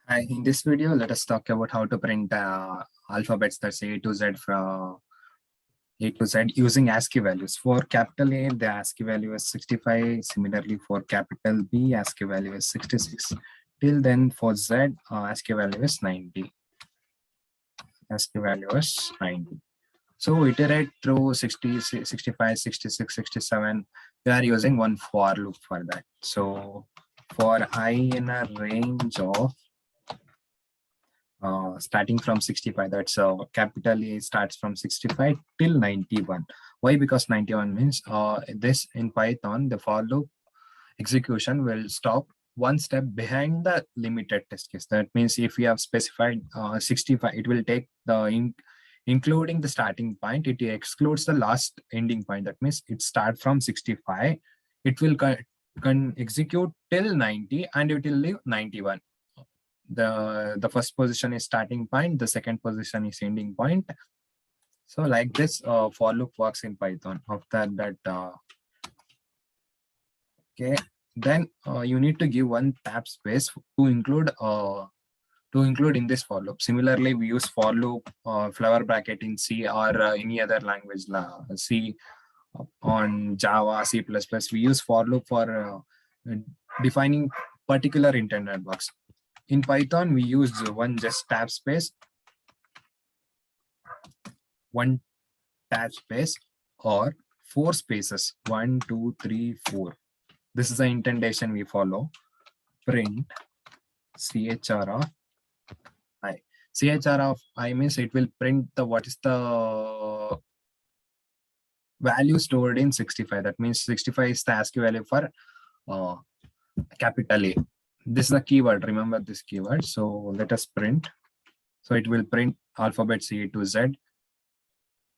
Hi, in this video, let us talk about how to print alphabets, that's A to Z from A to Z using ASCII values. For capital A, the ASCII value is 65. Similarly, for capital B, ASCII value is 66. Till then, for Z, ASCII value is 90. ASCII value is 90. So iterate through 60, 65, 66, 67. We are using one for loop for that. So for I in a range of starting from 65, that's capital A starts from 65 till 91. Why? Because 91 means this in Python, the for loop execution will stop one step behind the limited test case. That means if we have specified 65, it will take the including the starting point, it excludes the last ending point. That means it starts from 65, it will execute till 90 and it will leave 91. The first position is starting point, the second position is ending point. So like this for loop works in Python. After that okay, then you need to give one tab space to include in this for loop. Similarly, we use for loop flower bracket in C or any other language, C on Java, C++. We use for loop for defining particular intended blocks. In Python, we use one just tab space, one tab space, or 4 spaces, 1, 2, 3, 4. This is the indentation we follow. Print chr of I. Chr of I means it will print the what is the value stored in 65. That means 65 is the ASCII value for capital A. This is the keyword. Remember this keyword. So let us print. So it will print alphabets A to Z.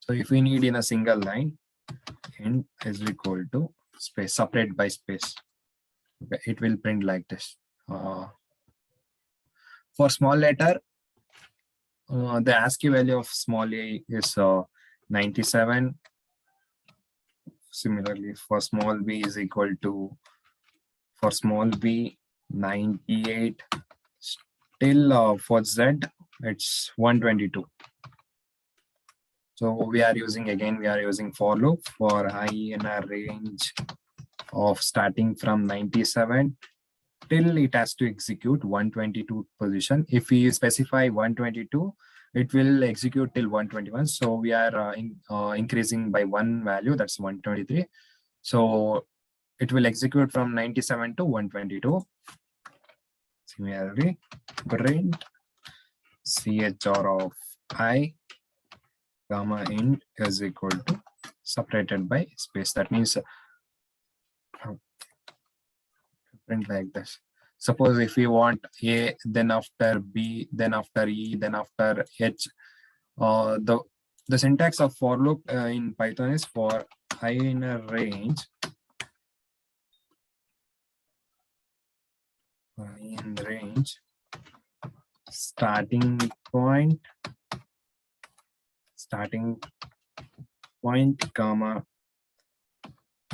So if we need in a single line, int is equal to space, separate by space. Okay, it will print like this. For small letter, the ASCII value of small a is 97. Similarly, for small b is equal to, for small b, 98. Till for Z, it's 122. So we are using for loop for I in a range of starting from 97 till it has to execute 122 position. If we specify 122, it will execute till 121. So we are increasing by one value, that's 123. So it will execute from 97 to 122. Similarly, print chr of I comma int is equal to separated by space. That means print like this. Suppose if we want A, then after B, then after E, then after H, the syntax of for loop in Python is for I in a range, starting point, comma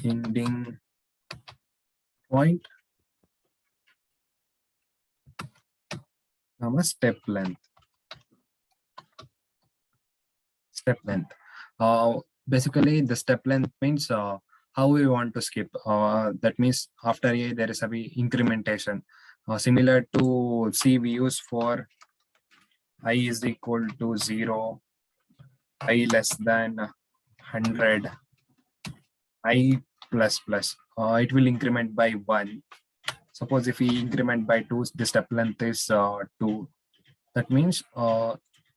ending point, comma step length. Basically the step length means how we want to skip. That means after A there is a incrementation. Similar to C, we use for I is equal to 0, I less than 100, I plus plus. It will increment by 1. Suppose if we increment by 2, the step length is 2. That means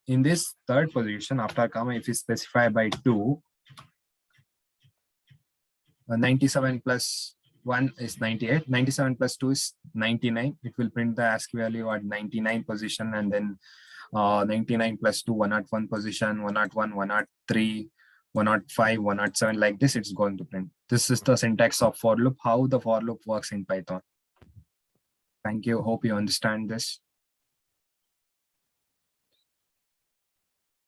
in this third position after comma, if we specify by 2, 97 plus 1 is 98. 97 plus 2 is 99. It will print the ASCII value at 99 position, and then 99 plus 2, 101 position, 101, 103, 105, 107. Like this, it's going to print. This is the syntax of for loop, how the for loop works in Python. Thank you. Hope you understand this.